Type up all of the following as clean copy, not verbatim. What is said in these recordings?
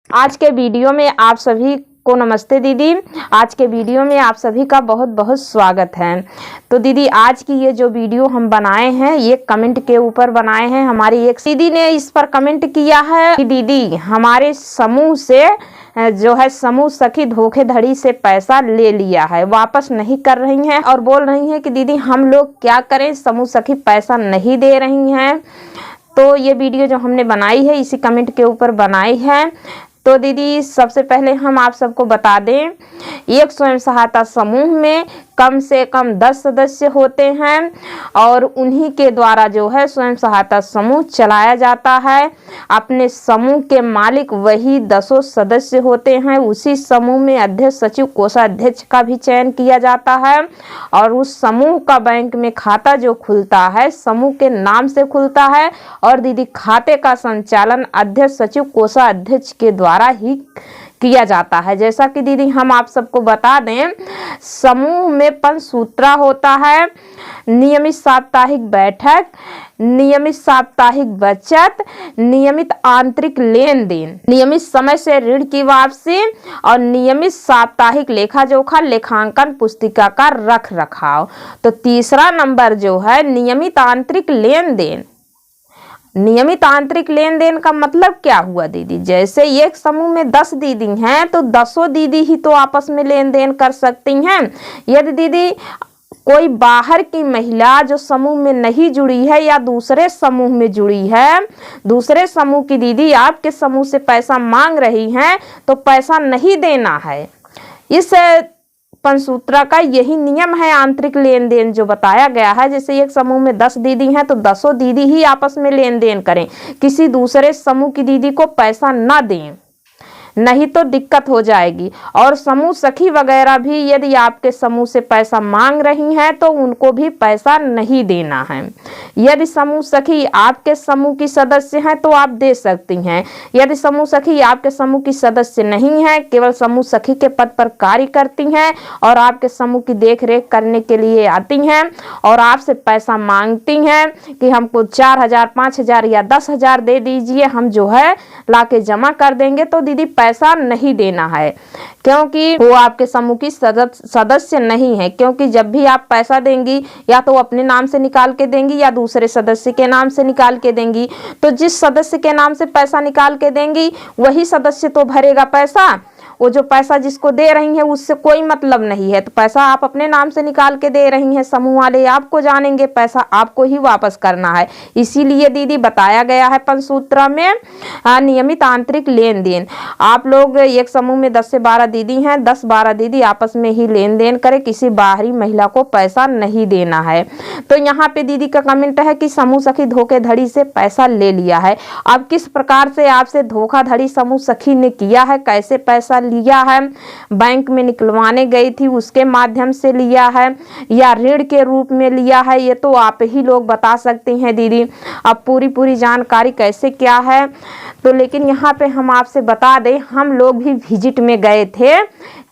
आज के वीडियो में आप सभी को नमस्ते दीदी। आज के वीडियो में आप सभी का बहुत बहुत स्वागत है। तो दीदी आज की ये जो वीडियो हम बनाए हैं ये कमेंट के ऊपर बनाए हैं। हमारी एक दीदी ने इस पर कमेंट किया है कि दीदी हमारे समूह से जो है समूह सखी धोखेधड़ी से पैसा ले लिया है, वापस नहीं कर रही हैं और बोल रही हैं कि दीदी हम लोग क्या करें, समूह सखी पैसा नहीं दे रही हैं। तो ये वीडियो जो हमने बनाई है इसी कमेंट के ऊपर बनाई है। तो दीदी सबसे पहले हम आप सबको बता दें, एक स्वयं सहायता समूह में कम से कम 10 सदस्य होते हैं और उन्हीं के द्वारा जो है स्वयं सहायता समूह चलाया जाता है। अपने समूह के मालिक वही 10 सदस्य होते हैं। उसी समूह में अध्यक्ष, सचिव, कोषाध्यक्ष का भी चयन किया जाता है और उस समूह का बैंक में खाता जो खुलता है समूह के नाम से खुलता है और दीदी खाते का संचालन अध्यक्ष, सचिव, कोषाध्यक्ष के द्वारा ही किया जाता है। जैसा कि दीदी हम आप सबको बता दें, समूह में पंचसूत्रा होता है, नियमित साप्ताहिक बैठक, नियमित साप्ताहिक बचत, नियमित आंतरिक लेन देन, नियमित समय से ऋण की वापसी और नियमित साप्ताहिक लेखा जोखा, लेखांकन पुस्तिका का रख रखाव। तो तीसरा नंबर जो है नियमित आंतरिक लेन देन। नियमित आंतरिक लेन देन का मतलब क्या हुआ दीदी? जैसे एक समूह में 10 दीदी हैं तो 10 दीदी ही तो आपस में लेन देन कर सकती हैं। यदि दीदी कोई बाहर की महिला जो समूह में नहीं जुड़ी है या दूसरे समूह में जुड़ी है, दूसरे समूह की दीदी आपके समूह से पैसा मांग रही हैं तो पैसा नहीं देना है। इस पंचसूत्रा का यही नियम है आंतरिक लेन देन जो बताया गया है। जैसे एक समूह में 10 दीदी हैं तो 10 दीदी ही आपस में लेन देन करें, किसी दूसरे समूह की दीदी को पैसा ना दें, नहीं तो दिक्कत हो जाएगी। और समूह सखी वगैरह भी यदि आपके समूह से पैसा मांग रही हैं तो उनको भी पैसा नहीं देना है। यदि समूह सखी आपके समूह की सदस्य हैं तो आप दे सकती हैं। यदि समूह सखी आपके समूह की सदस्य नहीं है, केवल समूह सखी के पद पर कार्य करती हैं और आपके समूह की देखरेख करने के लिए आती हैं और आपसे पैसा मांगती हैं कि हमको 4000, 5000 या 10,000 दे दीजिए, हम जो है लाके जमा कर देंगे, तो दीदी पैसा नहीं देना है, क्योंकि वो आपके समूह की सदस्य नहीं है। क्योंकि जब भी आप पैसा देंगी या तो अपने नाम से निकाल के देंगी या दूसरे सदस्य के नाम से निकाल के देंगी। तो जिस सदस्य के नाम से पैसा निकाल के देंगी वही सदस्य तो भरेगा पैसा। वो जो पैसा जिसको दे रही हैं उससे कोई मतलब नहीं है। तो पैसा आप अपने नाम से निकाल के दे रही हैं, समूह वाले आपको जानेंगे, पैसा आपको ही वापस करना है। इसीलिए दीदी बताया गया है पंचसूत्रा में नियमित आंतरिक लेन देन। आप लोग एक समूह में 10 से 12 दीदी हैं, 10-12 दीदी आपस में ही लेन देन करें, किसी बाहरी महिला को पैसा नहीं देना है। तो यहाँ पे दीदी का कमेंट है कि समूह सखी धोखेधड़ी से पैसा ले लिया है। अब किस प्रकार से आपसे धोखाधड़ी समूह सखी ने किया है, कैसे पैसा लिया है, बैंक में निकलवाने गई थी उसके माध्यम से लिया है या ऋण के रूप में लिया है, ये तो आप ही लोग बता सकती हैं दीदी। अब पूरी जानकारी कैसे क्या है तो, लेकिन यहाँ पे हम आपसे बता दें, हम लोग भी विजिट में गए थे,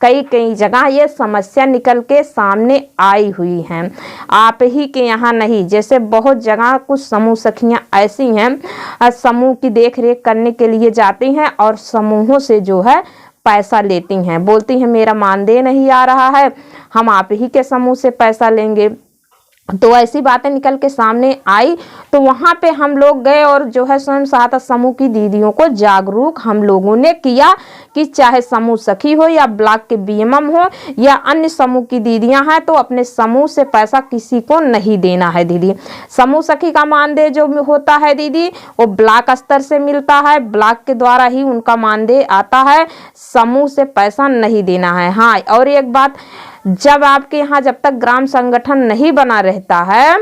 कई जगह ये समस्या निकल के सामने आई हुई हैं, आप ही के यहाँ नहीं। जैसे बहुत जगह कुछ समूह सखियाँ ऐसी हैं समूह की देखरेख करने के लिए जाती हैं और समूहों से जो है पैसा लेती हैं, बोलती हैं मेरा मानदेय नहीं आ रहा है, हम आप ही के समूह से पैसा लेंगे। तो ऐसी बातें निकल के सामने आई तो वहाँ पे हम लोग गए और जो है स्वयं सहायता समूह की दीदियों को जागरूक हम लोगों ने किया कि चाहे समूह सखी हो या ब्लॉक के बीएमएम हो या अन्य समूह की दीदियां हैं तो अपने समूह से पैसा किसी को नहीं देना है दीदी। समूह सखी का मानदेय जो होता है दीदी वो ब्लॉक स्तर से मिलता है, ब्लॉक के द्वारा ही उनका मानदेय आता है, समूह से पैसा नहीं देना है। हाँ, और एक बात, जब आपके यहाँ जब तक ग्राम संगठन नहीं बना रहता है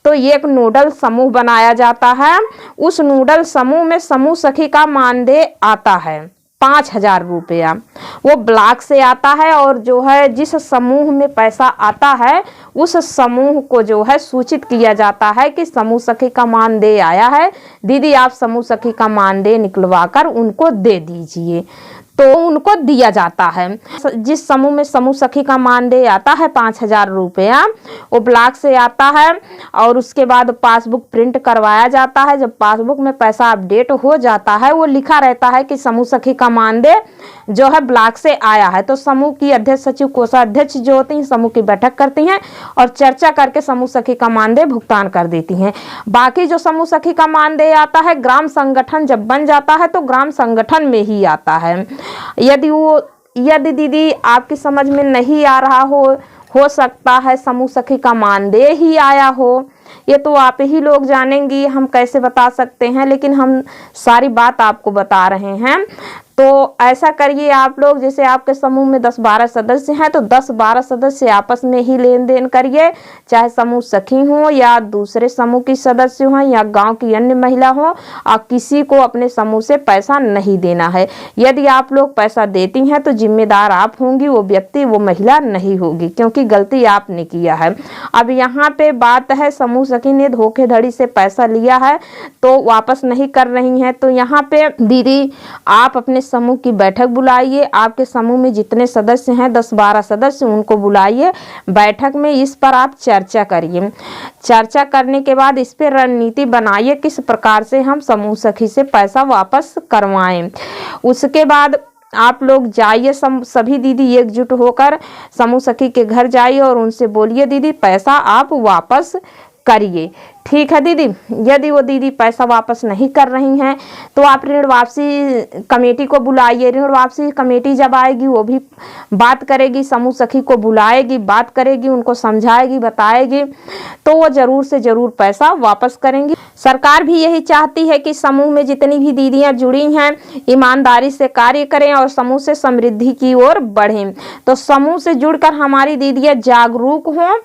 तो एक नोडल समूह बनाया जाता है। उस नोडल समूह में समूह सखी का मानदेय आता है 5,000 रुपया, वो ब्लॉक से आता है और जो है जिस समूह में पैसा आता है उस समूह को जो है सूचित किया जाता है कि समूह सखी का मानदेय आया है, दीदी आप समूह सखी का मानदेय निकलवा कर उनको दे दीजिए। तो उनको दिया जाता है। जिस समूह में समूह सखी का मानदेय आता है 5,000 रुपया, वो ब्लॉक से आता है और उसके बाद पासबुक प्रिंट करवाया जाता है। जब पासबुक में पैसा अपडेट हो जाता है, वो लिखा रहता है कि समूह सखी का मानदेय जो है ब्लॉक से आया है। तो समूह की अध्यक्ष, सचिव, कोषाध्यक्ष जो होती हैं समूह की बैठक करती हैं और चर्चा करके समूह सखी का मानदेय भुगतान कर देती हैं। बाकी जो समूह सखी का मानदेय आता है, ग्राम संगठन जब बन जाता है तो ग्राम संगठन में ही आता है। यदि दीदी आपकी समझ में नहीं आ रहा हो सकता है समूह सखी का मानदेय ही आया हो, ये तो आप ही लोग जानेंगी, हम कैसे बता सकते हैं, लेकिन हम सारी बात आपको बता रहे हैं। तो ऐसा करिए आप लोग, जैसे आपके समूह में 10-12 सदस्य हैं तो 10-12 सदस्य आपस में ही लेन देन करिए, चाहे समूह सखी हो या दूसरे समूह की सदस्य हो या गांव की अन्य महिला हो। और किसी को अपने समूह से पैसा नहीं देना है। यदि आप लोग पैसा देती हैं तो जिम्मेदार आप होंगी, वो व्यक्ति, वो महिला नहीं होगी, क्योंकि गलती आपने किया है। अब यहाँ पे बात है समूह सखी ने धोखेधड़ी से पैसा लिया है तो वापस नहीं कर रही हैं। तो यहाँ पे दीदी आप अपने समूह की बैठक बुलाइए। आपके समूह में जितने सदस्य हैं 10-12 सदस्य, उनको बुलाइए बैठक में, इस पर आप चर्चा करिए। चर्चा करने के बाद इस पर रणनीति बनाइए किस प्रकार से हम समूह सखी से पैसा वापस करवाएं। उसके बाद आप लोग जाइए, सभी दीदी एकजुट होकर समूह सखी के घर जाइए और उनसे बोलिए दीदी पैसा आप वापस करिए। ठीक है दीदी। यदि वो दीदी पैसा वापस नहीं कर रही हैं तो आप ऋण वापसी कमेटी को बुलाइए। ऋण वापसी कमेटी जब आएगी वो भी बात करेगी, समूह सखी को बुलाएगी, बात करेगी, उनको समझाएगी, बताएगी, तो वो जरूर से जरूर पैसा वापस करेंगी। सरकार भी यही चाहती है कि समूह में जितनी भी दीदियां जुड़ी हैं ईमानदारी से कार्य करें और समूह से समृद्धि की ओर बढ़ें। तो समूह से जुड़कर हमारी दीदियां जागरूक हों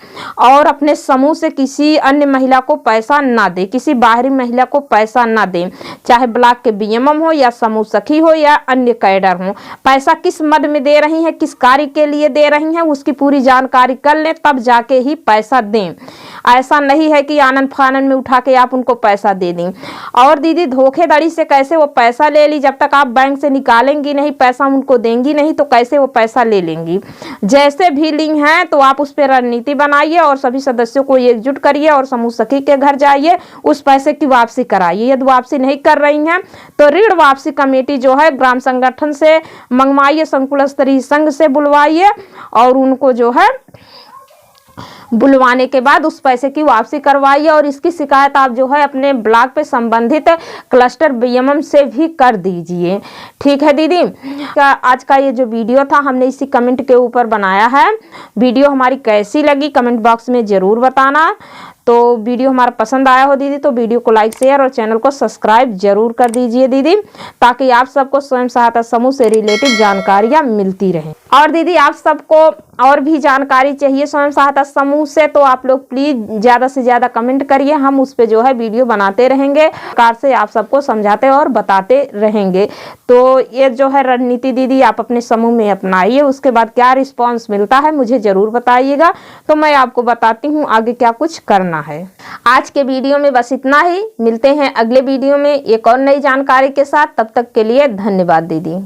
और अपने समूह से किसी अन्य महिला को पैसा ना दे, किसी बाहरी महिला को पैसा ना दे, चाहे ब्लॉक के बीएमएम हो या समूह सखी हो या अन्य कैडर हो। पैसा किस मद में दे रही हैं, किस कार्य के लिए दे रही हैं, उसकी पूरी जानकारी कर लें, तब जाके ही पैसा दें। ऐसा नहीं है कि आनन फानन में उठा के आप उनको पैसा दे दें। और दीदी धोखेधड़ी से कैसे वो पैसा ले ली, जब तक आप बैंक से निकालेंगी नहीं, पैसा उनको देंगी नहीं, तो कैसे वो पैसा ले लेंगी। जैसे भी लिंक हैं तो आप उस पर रणनीति बनाइए और सभी सदस्यों को एकजुट करिए और समूह सखी के घर जाइए, उस पैसे की वापसी कराइए। यदि वापसी नहीं कर रही हैं तो ऋण वापसी कमेटी जो है ग्राम संगठन से मंगवाइए, संकुल स्तरीय संघ से बुलवाइए और उनको जो है बुलवाने के बाद उस पैसे की वापसी करवाइए। और इसकी शिकायत आप जो है अपने ब्लॉक पे संबंधित क्लस्टर बीएमएम से भी कर दीजिए। ठीक है दीदी। आज का ये जो वीडियो था हमने इसी कमेंट के ऊपर बनाया है। वीडियो हमारी कैसी लगी कमेंट बॉक्स में ज़रूर बताना। तो वीडियो हमारा पसंद आया हो दीदी तो वीडियो को लाइक, शेयर और चैनल को सब्सक्राइब जरूर कर दीजिए दीदी, ताकि आप सबको स्वयं सहायता समूह से रिलेटेड जानकारियाँ मिलती रहें। और दीदी आप सबको और भी जानकारी चाहिए स्वयं सहायता समूह से तो आप लोग प्लीज ज़्यादा से ज़्यादा कमेंट करिए, हम उस पर जो है वीडियो बनाते रहेंगे, प्रकार से आप सबको समझाते और बताते रहेंगे। तो ये जो है रणनीति दीदी आप अपने समूह में अपनाइए, उसके बाद क्या रिस्पॉन्स मिलता है मुझे ज़रूर बताइएगा, तो मैं आपको बताती हूँ आगे क्या कुछ करना है। आज के वीडियो में बस इतना ही, मिलते हैं अगले वीडियो में एक और नई जानकारी के साथ। तब तक के लिए धन्यवाद दीदी।